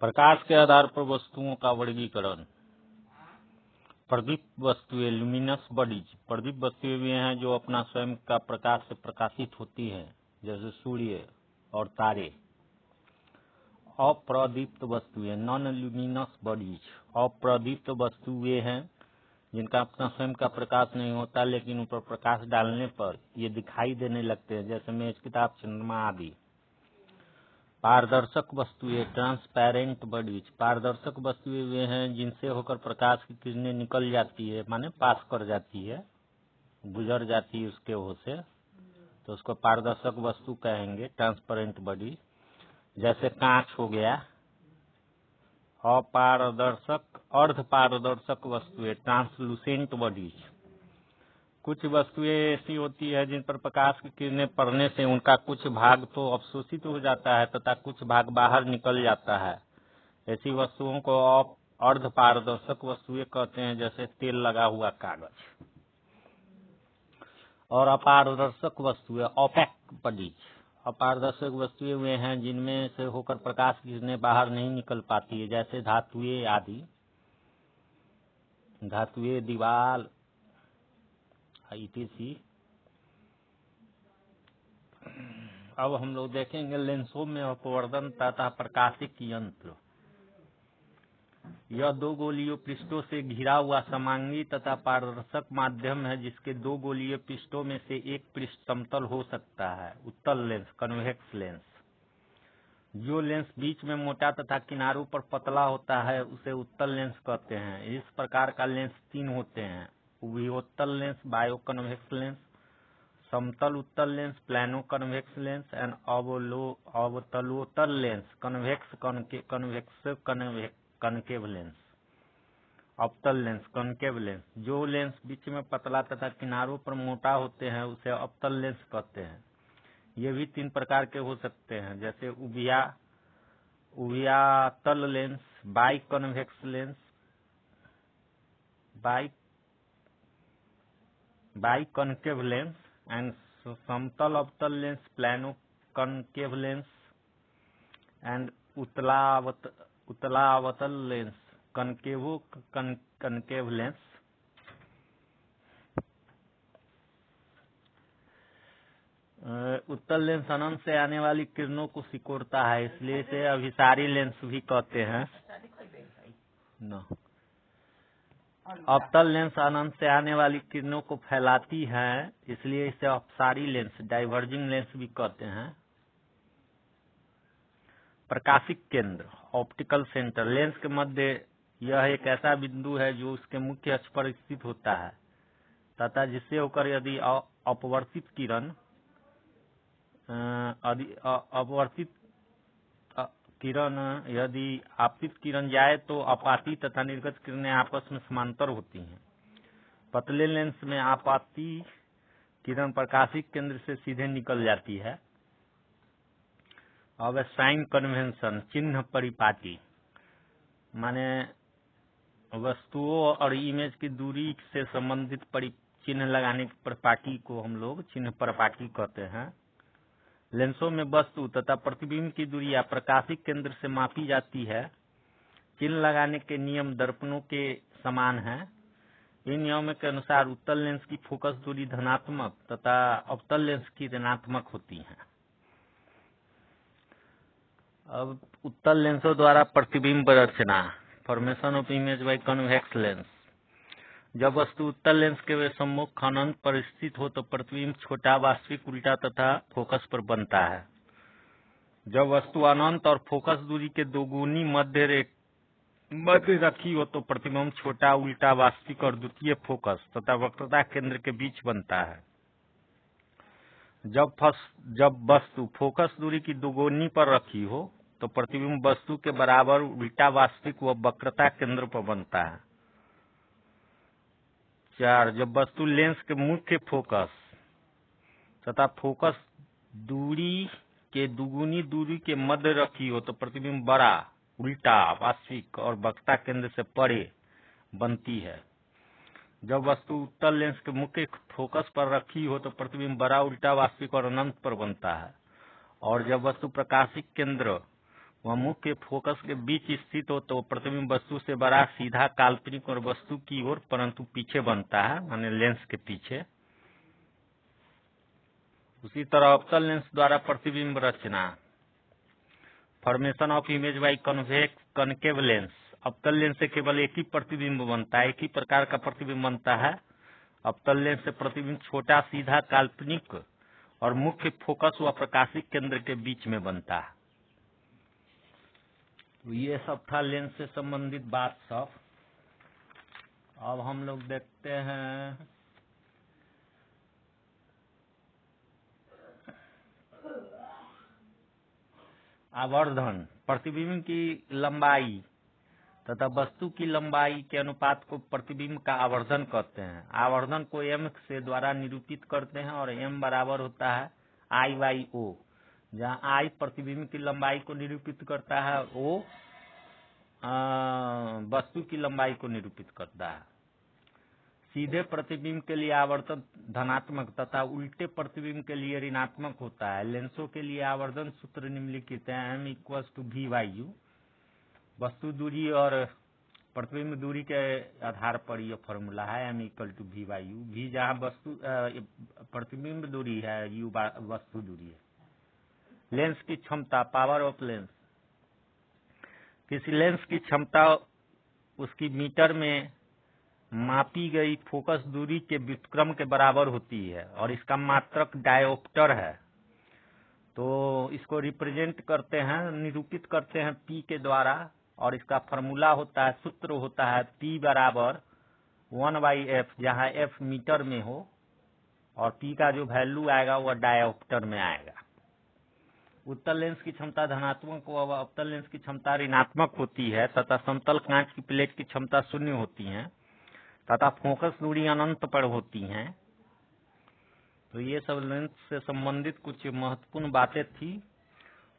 प्रकाश के आधार पर वस्तुओं का वर्गीकरण। प्रदीप वस्तुएं ल्यूमिनस बॉडीज। प्रदीप वस्तुएं वे हैं जो अपना स्वयं का प्रकाश से प्रकाशित होती हैं, जैसे सूर्य और तारे। अप्रदीप्त वस्तुएं नॉन ल्यूमिनस बॉडीज। अप्रदीप्त वस्तु वे हैं जिनका अपना स्वयं का प्रकाश नहीं होता, लेकिन उन पर प्रकाश डालने पर ये दिखाई देने लगते हैं, जैसे मेज, किताब, चंद्रमा आदि। पारदर्शक वस्तुएं ट्रांसपेरेंट बॉडीज। पारदर्शक वस्तुएं वे हैं जिनसे होकर प्रकाश की किरणें निकल जाती है, माने पास कर जाती है, गुजर जाती है उसके ओर से, तो उसको पारदर्शक वस्तु कहेंगे, ट्रांसपेरेंट बॉडी। जैसे कांच हो गया। अपारदर्शक अर्ध पारदर्शक वस्तुएं ट्रांसलूसेंट बॉडीज। कुछ वस्तुएं ऐसी होती है जिन पर प्रकाश की किरणें पड़ने से उनका कुछ भाग तो अवशोषित हो जाता है तथा कुछ भाग बाहर निकल जाता है। ऐसी वस्तुओं को अर्ध पारदर्शक वस्तुएं कहते हैं, जैसे तेल लगा हुआ कागज। और अपारदर्शक वस्तुएं ओपेक बॉडीज। अपारदर्शक वस्तुएं वे हैं जिनमें से होकर प्रकाश की किरणें बाहर नहीं निकल पाती है, जैसे धातुएं आदि। धातुएं, दीवार etc। अब हम लोग देखेंगे लेंसों में अपवर्तन तथा प्रकाशिक यंत्र। यह दो गोलीय पृष्ठों से घिरा हुआ समांगी तथा पारदर्शक माध्यम है, जिसके दो गोलीय पृष्ठों में से एक पृष्ठ समतल हो सकता है। उत्तल लेंस, कन्वेक्स लेंस। जो लेंस बीच में मोटा तथा किनारों पर पतला होता है उसे उत्तल लेंस कहते हैं। इस प्रकार का लेंस तीन होते हैं: उभयोत्तल लेंस, बायो कन्वेक्स लेंस, समतल उत्तल lens, plano convex lens, and अवतलोत्तल लेंस, कन्वेक्स कनकेव लेंस। अवतल लेंस, कनकेव लेंस। जो लेंस बीच में पतला तथा किनारों पर मोटा होते हैं उसे अवतल लेंस कहते हैं। ये भी तीन प्रकार के हो सकते हैं, जैसे उभयातल lens, biconvex lens, by concave lens, and समतल अवतल lens, plano concave lens, and उतलावतल लेंस, कनकेव लेंस। उत्तल लेंस अनंत से आने वाली किरणों को सिकोड़ता है, इसलिए इसे अभिसारी लेंस भी कहते हैं। अवतल लेंस अनंत से आने वाली किरणों को फैलाती है, इसलिए इसे अपसारी लेंस, डाइवर्जिंग लेंस भी कहते हैं। प्रकाशिक केंद्र, ऑप्टिकल सेंटर। लेंस के मध्य यह एक ऐसा बिंदु है जो उसके मुख्य अक्ष पर स्थित होता है तथा जिससे होकर यदि अपवर्तित किरण यदि आपतित किरण जाए तो आपाती तथा निर्गत किरणें आपस में समांतर होती हैं। पतले लेंस में आपाती किरण प्रकाशिक केंद्र से सीधे निकल जाती है। अब साइन कन्वेंशन, चिन्ह परिपाटी, माने वस्तुओं और इमेज की दूरी से संबंधित चिन्ह लगाने की परिपाटी को हम लोग चिन्ह परिपाटी कहते हैं। लेंसों में वस्तु तथा प्रतिबिंब की दूरी प्रकाशिक केंद्र से मापी जाती है। चिन्ह लगाने के नियम दर्पणों के समान हैं। इन नियमों के अनुसार उत्तल लेंस की फोकस दूरी धनात्मक तथा अवतल लेंस की ऋणात्मक होती है। अब उत्तल लेंसों द्वारा प्रतिबिंब रचना, formation of image by convex lens. जब वस्तु उत्तल लेंस के सम्मुख अनंत पर स्थित हो तो प्रतिबिंब छोटा, वास्तविक, उल्टा तथा फोकस पर बनता है। जब वस्तु अनंत और फोकस दूरी के दोगुनी मध्य रखी हो तो प्रतिबिंब छोटा, उल्टा, वास्तविक और द्वितीय फोकस तथा वक्रता केंद्र के बीच बनता है। जब वस्तु फोकस दूरी की दोगुनी पर रखी हो तो प्रतिबिंब वस्तु के बराबर, उल्टा, वास्तविक व वक्रता केंद्र पर बनता है। 4. जब वस्तु लेंस के मुख्य फोकस तथा फोकस दूरी के दुगुनी दूरी के मध्य रखी हो तो प्रतिबिंब बड़ा, उल्टा, वास्तविक और वक्रता केंद्र से परे बनती है। जब वस्तु उत्तल लेंस के मुख्य फोकस पर रखी हो तो प्रतिबिंब बड़ा, उल्टा, वास्तविक और अनंत पर बनता है। और जब वस्तु प्रकाशिक केंद्र वह मुख्य फोकस के बीच स्थित हो तो प्रतिबिंब वस्तु से बड़ा, सीधा, काल्पनिक और वस्तु की ओर परंतु पीछे बनता है, माने लेंस के पीछे। उसी तरह अवतल लेंस द्वारा प्रतिबिंब रचना, formation of image by concave lens. अवतल लेंस से केवल एक ही प्रतिबिंब बनता है, एक ही प्रकार का प्रतिबिंब बनता है। अवतल लेंस से प्रतिबिंब छोटा, सीधा, काल्पनिक और मुख्य फोकस व प्रकाशिक केंद्र के बीच में बनता है। तो ये सब था लेंस से संबंधित बात सब। अब हम लोग देखते हैं आवर्धन। प्रतिबिंब की लंबाई तथा वस्तु की लंबाई के अनुपात को प्रतिबिंब का आवर्धन कहते हैं। आवर्धन को m से द्वारा निरूपित करते हैं और m बराबर होता है I/O, जहाँ I प्रतिबिंब की लंबाई को निरूपित करता है, O वस्तु की लंबाई को निरूपित करता है। सीधे प्रतिबिंब के लिए आवर्धन धनात्मक तथा उल्टे प्रतिबिंब के लिए ऋणात्मक होता है। लेंसों के लिए आवर्धन सूत्र निम्नलिखित है। m=v/u, वस्तु दूरी और प्रतिबिंब दूरी के आधार पर यह फॉर्मूला है। m=v/u, v जहाँ वस्तु प्रतिबिंब दूरी है, u वस्तु दूरी है। लेंस की क्षमता, पावर ऑफ लेंस। किसी लेंस की क्षमता उसकी मीटर में मापी गई फोकस दूरी के व्युत्क्रम के बराबर होती है और इसका मात्रक डायोप्टर है। तो इसको रिप्रेजेंट करते हैं, निरूपित करते हैं P के द्वारा, और इसका फॉर्मूला होता है, सूत्र होता है P बराबर 1/f, जहाँ f मीटर में हो और P का जो वैल्यू आएगा वह डायोप्टर में आएगा। उत्तल लेंस की क्षमता धनात्मक व अवतल लेंस की क्षमता ऋणात्मक होती है तथा समतल कांच की प्लेट की क्षमता 0 होती है तथा फोकस दूरी अनंत पर होती हैं। तो ये सब लेंस से संबंधित कुछ महत्वपूर्ण बातें थी।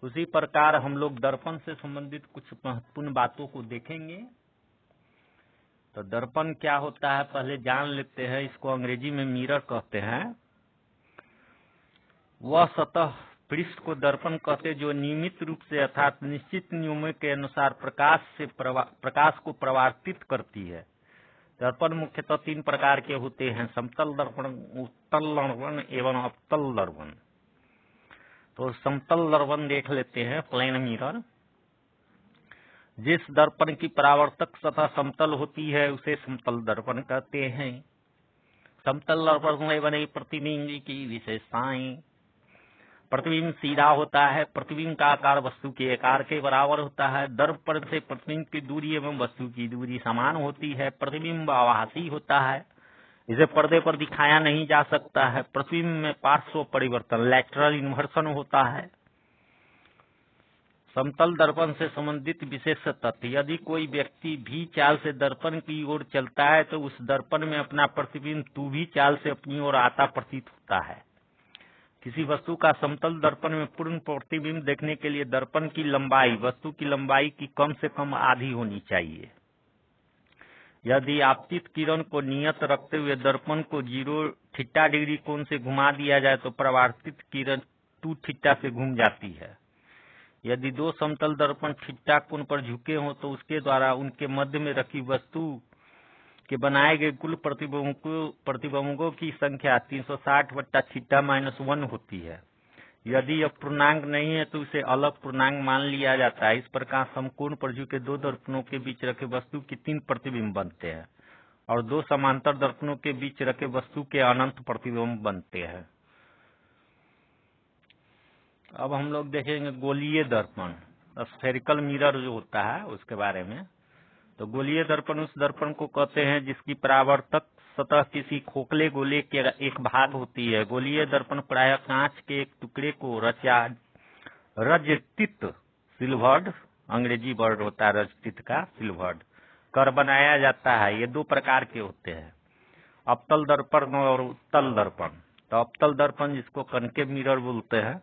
उसी प्रकार हम लोग दर्पण से संबंधित कुछ महत्वपूर्ण बातों को देखेंगे। तो दर्पण क्या होता है पहले जान लेते हैं। इसको अंग्रेजी में मिरर कहते हैं। वह सतह पृष्ठ को दर्पण कहते जो नियमित रूप से अर्थात निश्चित नियमों के अनुसार प्रकाश को प्रवर्तित करती है। दर्पण मुख्यतः 3 प्रकार के होते हैं, समतल दर्पण, उत्तल दर्पण एवं अवतल दर्पण। तो समतल दर्पण देख लेते हैं, प्लेन मिरर। जिस दर्पण की परावर्तक सतह समतल होती है उसे समतल दर्पण कहते हैं। समतल दर्पण में बने प्रतिबिंब की विशेषताएं। प्रतिबिंब सीधा होता है, प्रतिबिंब का आकार वस्तु के आकार के बराबर होता है, दर्पण से प्रतिबिंब की दूरी एवं वस्तु की दूरी समान होती है, प्रतिबिंब आभासी होता है, इसे पर्दे पर दिखाया नहीं जा सकता है, प्रतिबिंब में पार्श्व परिवर्तन लैटरल इन्वर्सन होता है। समतल दर्पण से संबंधित विशेष तथ्य। यदि कोई व्यक्ति भी चाल से दर्पण की ओर चलता है तो उस दर्पण में अपना प्रतिबिंब तू भी चाल से अपनी ओर आता प्रतीत होता है। किसी वस्तु का समतल दर्पण में पूर्ण प्रतिबिंब देखने के लिए दर्पण की लंबाई वस्तु की लंबाई की कम से कम आधी होनी चाहिए। यदि आपतित किरण को नियत रखते हुए दर्पण को 0 डिग्री कोण से घुमा दिया जाए तो परावर्तित किरण 2 से घूम जाती है। यदि 2 समतल दर्पण थीटा कोण पर झुके हों तो उसके द्वारा उनके मध्य में रखी वस्तु के बनाए गए कुल प्रतिबिंबों की संख्या 360/θ-1 होती है। यदि यह पूर्णांक नहीं है तो उसे अलग पूर्णांक मान लिया जाता है। इस प्रकार समकोण पर झुके 2 दर्पणों के बीच रखे वस्तु के 3 प्रतिबिंब बनते हैं और 2 समांतर दर्पणों के बीच रखे वस्तु के अनंत प्रतिबिंब बनते हैं। अब हम लोग देखेंगे गोलीय दर्पण, स्फेरिकल मिरर जो होता है उसके बारे में। तो गोलीय दर्पण उस दर्पण को कहते हैं जिसकी परावर्तक सतह किसी खोखले गोले के एक भाग होती है। गोलीय दर्पण प्रायः कांच के एक टुकड़े को रजतित सिल्वर्ड, अंग्रेजी वर्ड होता है रजतित का, सिल्वर्ड कर बनाया जाता है। ये 2 प्रकार के होते हैं, अवतल दर्पण और उत्तल दर्पण। तो अवतल दर्पण जिसको कनकेव मिरर बोलते हैं,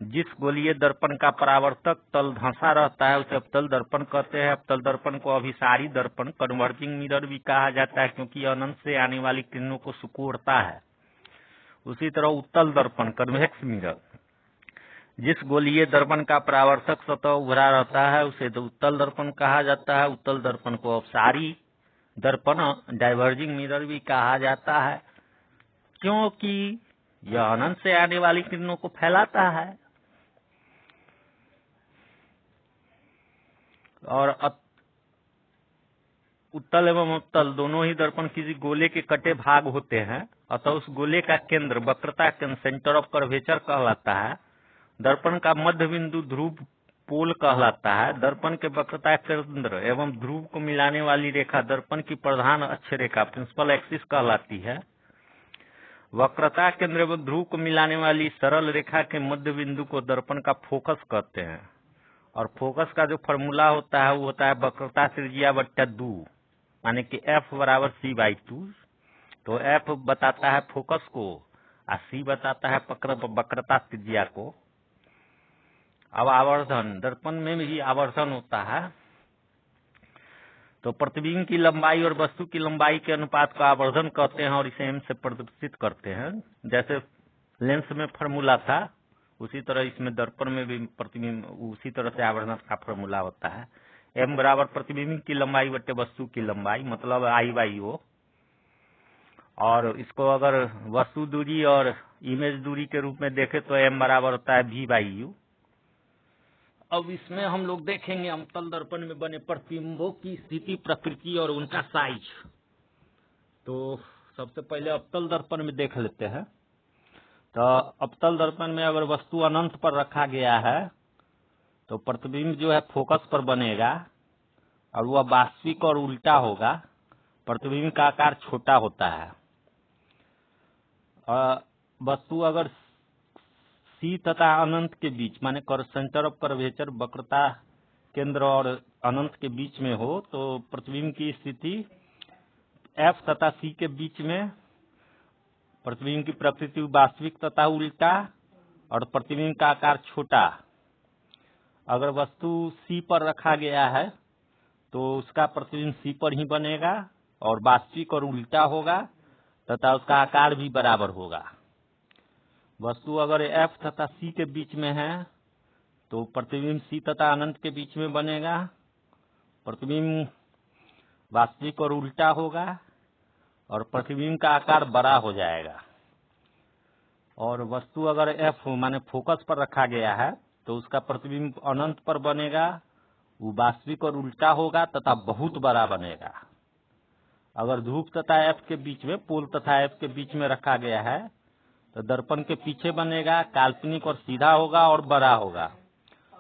जिस गोलीय दर्पण का परावर्तक तल धंसा रहता है उसे अवतल दर्पण कहते हैं। अवतल दर्पण को अभिसारी दर्पण, कन्वर्जिंग मिरर भी कहा जाता है क्योंकि अनंत से आने वाली किरणों को सिकोड़ता है। उसी तरह उत्तल दर्पण, कन्वेक्स मिरर, जिस गोलीय दर्पण का परावर्तक सतह उभरा रहता है उसे तो उत्तल दर्पण कहा जाता है। उत्तल दर्पण को अपसारी दर्पण डाइवर्जिंग मिरर भी कहा जाता है, क्योंकि यह अनंत से आने वाली किरणों को फैलाता है। और उत्तल एवं अवतल दोनों ही दर्पण किसी गोले के कटे भाग होते हैं, अतः उस गोले का केंद्र वक्रता केंद्र सेंटर ऑफ कर्वेचर कहलाता है। दर्पण का मध्य बिंदु ध्रुव पोल कहलाता है। दर्पण के वक्रता केंद्र एवं ध्रुव को मिलाने वाली रेखा दर्पण की प्रधान अक्ष रेखा प्रिंसिपल एक्सिस कहलाती है। वक्रता केंद्र एवं ध्रुव को मिलाने वाली सरल रेखा के मध्य बिंदु को दर्पण का फोकस कहते हैं। और फोकस का जो फॉर्मूला होता है वो होता है वक्रता त्रिज्या बट्टा 2, माने कि F बराबर C/2। तो F बताता है फोकस को और C बताता है वक्रता त्रिज्या को। अब आवर्धन, दर्पण में भी आवर्धन होता है। तो प्रतिबिंब की लंबाई और वस्तु की लंबाई के अनुपात को आवर्धन कहते हैं और इसे m से प्रदर्शित करते हैं। जैसे लेंस में फॉर्मूला था उसी तरह इसमें दर्पण में भी प्रतिबिंब उसी तरह से आवर्धन का फॉर्मूला होता है। m बराबर प्रतिबिंब की लंबाई बटे वस्तु की लंबाई, मतलब I/O। और इसको अगर वस्तु दूरी और इमेज दूरी के रूप में देखें तो m बराबर होता है V/U। अब इसमें हम लोग देखेंगे अवतल दर्पण में बने प्रतिबिंबों की स्थिति, प्रकृति और उनका साइज। तो सबसे पहले अवतल दर्पण में देख लेते हैं। तो अवतल दर्पण में अगर वस्तु अनंत पर रखा गया है तो प्रतिबिंब जो है फोकस पर बनेगा और वह वास्तविक और उल्टा होगा। प्रतिबिंब का आकार छोटा होता है। वस्तु अगर C तथा अनंत के बीच, माने सेंटर ऑफ कर्वेचर वक्रता केंद्र और अनंत के बीच में हो तो प्रतिबिंब की स्थिति F तथा C के बीच में, प्रतिबिंब की प्रकृति वास्तविक तथा उल्टा और प्रतिबिंब का आकार छोटा। अगर वस्तु C पर रखा गया है तो उसका प्रतिबिंब C पर ही बनेगा और वास्तविक और उल्टा होगा तथा उसका आकार भी बराबर होगा। वस्तु अगर F तथा C के बीच में है तो प्रतिबिंब C तथा अनंत के बीच में बनेगा, प्रतिबिंब वास्तविक और उल्टा होगा और प्रतिबिंब का आकार बड़ा हो जाएगा। और वस्तु अगर F माने फोकस पर रखा गया है तो उसका प्रतिबिंब अनंत पर बनेगा, वो वास्तविक और उल्टा होगा तथा बहुत बड़ा बनेगा। अगर ध्रुव तथा F के बीच में, पोल तथा F के बीच में रखा गया है तो दर्पण के पीछे बनेगा, काल्पनिक और सीधा होगा और बड़ा होगा।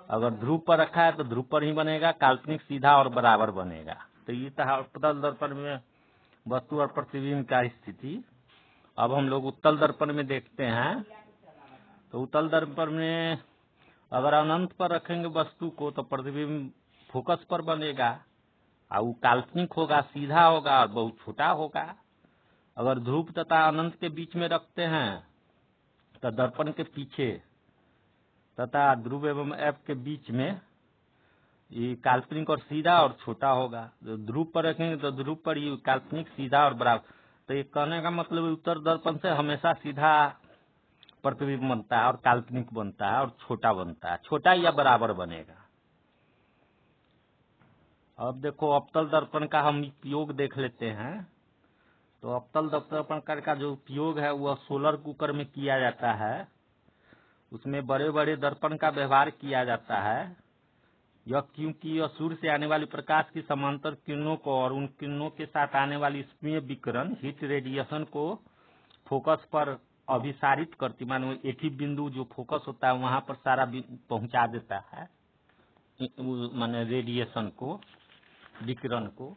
अगर ध्रुव पर रखा है तो ध्रुव पर ही बनेगा, काल्पनिक सीधा और बराबर बनेगा। तो ये था अवतल दर्पण में वस्तु और प्रतिबिंब का स्थिति। अब हम लोग उत्तल दर्पण में देखते हैं। तो उत्तल दर्पण में अगर अनंत पर रखेंगे वस्तु को तो प्रतिबिंब फोकस पर बनेगा और वो काल्पनिक होगा, सीधा होगा और बहुत छोटा होगा। अगर ध्रुव तथा अनंत के बीच में रखते हैं तो दर्पण के पीछे तथा ध्रुव एवं F के बीच में ये काल्पनिक और सीधा और छोटा होगा। ध्रुव पर रखेंगे तो ध्रुव पर ये काल्पनिक, सीधा और बराबर। तो ये कहने का मतलब उत्तर दर्पण से हमेशा सीधा प्रतिबिंब बनता है और काल्पनिक बनता है और छोटा बनता है, छोटा या बराबर बनेगा। अब देखो अवतल दर्पण का हम उपयोग देख लेते हैं। तो अवतल दर्पण का जो उपयोग है वह सोलर कुकर में किया जाता है। उसमें बड़े बड़े दर्पण का व्यवहार किया जाता है। यह क्योंकि यह सूर्य से आने वाली प्रकाश की समांतर किरणों को और उन किरणों के साथ आने वाली स्मीय विकिरण, हीट रेडिएशन को फोकस पर अभिसारित करती, मानो एक ही बिंदु जो फोकस होता है वहां पर सारा पहुंचा देता है, माने रेडिएशन को, विकिरण को।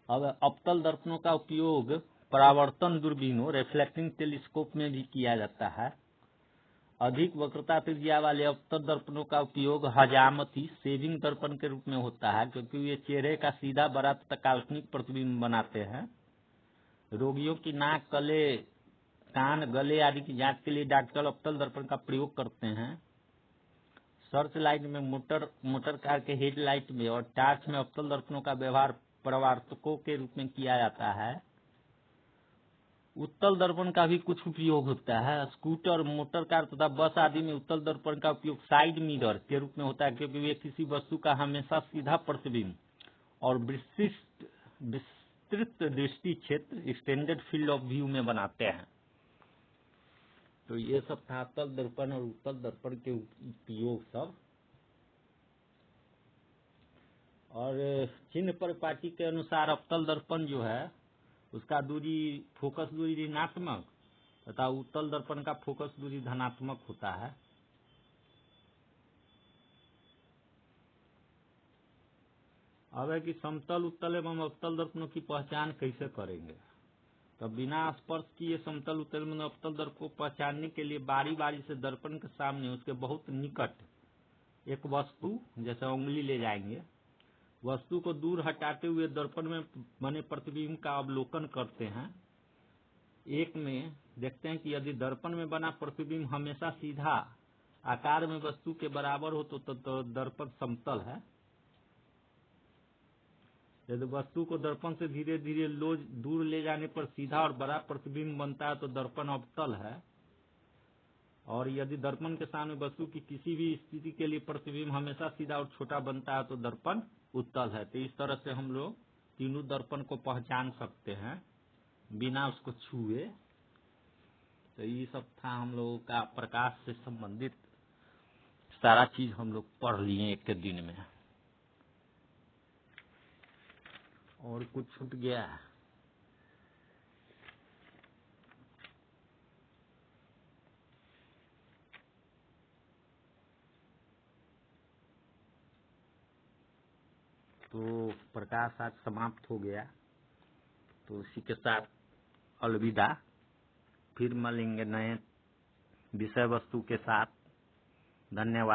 अब अवतल दर्पणों का उपयोग परावर्तन दूरबीनों, रिफ्लेक्टिंग टेलीस्कोप में भी किया जाता है। अधिक वक्रता त्रिज्या वाले अवतल दर्पणों का उपयोग हजामती, सेविंग दर्पण के रूप में होता है, क्योंकि ये चेहरे का सीधा बड़ा तथा काल्पनिक प्रतिबिंब बनाते हैं। रोगियों की नाक, गले, कान, गले आदि की जांच के लिए डॉक्टर अवतल दर्पण का प्रयोग करते हैं। सर्च लाइट में, मोटर कार के हेडलाइट में और टार्च में अवतल दर्पणों का व्यवहार परावर्तकों के रूप में किया जाता है। उत्तल दर्पण का भी कुछ उपयोग होता है। स्कूटर, मोटर कार तथा बस आदि में उत्तल दर्पण का उपयोग साइड मिरर के रूप में होता है, क्योंकि वे किसी वस्तु का हमेशा सीधा प्रतिबिंब और विस्तृत दृष्टि क्षेत्र एक्सटेंडेड फील्ड ऑफ व्यू में बनाते हैं। तो ये सब था अवतल दर्पण और उत्तल दर्पण के उपयोग सब। और चिन्ह परिपाटी के अनुसार अवतल दर्पण जो है उसका दूरी, फोकस दूरी ऋणात्मक तथा उत्तल दर्पण का फोकस दूरी धनात्मक होता है। अब है कि समतल, उत्तल एवं अवतल दर्पणों की पहचान कैसे करेंगे। तो बिना स्पर्श किए समतल, उत्तल एवं अवतल दर्पण को पहचानने के लिए बारी बारी से दर्पण के सामने उसके बहुत निकट एक वस्तु, जैसे उंगली ले जाएंगे, वस्तु को दूर हटाते हुए दर्पण में बने प्रतिबिंब का अवलोकन करते हैं। एक में देखते हैं कि यदि दर्पण में बना प्रतिबिंब हमेशा सीधा आकार में वस्तु के बराबर हो तो दर्पण समतल है। यदि वस्तु को दर्पण से धीरे धीरे दूर ले जाने पर सीधा और बड़ा प्रतिबिंब बनता है तो दर्पण अवतल है। और यदि दर्पण के सामने वस्तु की किसी भी स्थिति के लिए प्रतिबिंब हमेशा सीधा और छोटा बनता है तो दर्पण उत्तल है। तो इस तरह से हम लोग तीनों दर्पण को पहचान सकते हैं बिना उसको छुए। तो ये सब था हम लोगों का प्रकाश से संबंधित सारा चीज हम लोग पढ़ लिए एक दिन में। और कुछ छूट गया? तो प्रकाश आज समाप्त हो गया, तो इसी के साथ अलविदा। फिर मिलेंगे नए विषय वस्तु के साथ। धन्यवाद।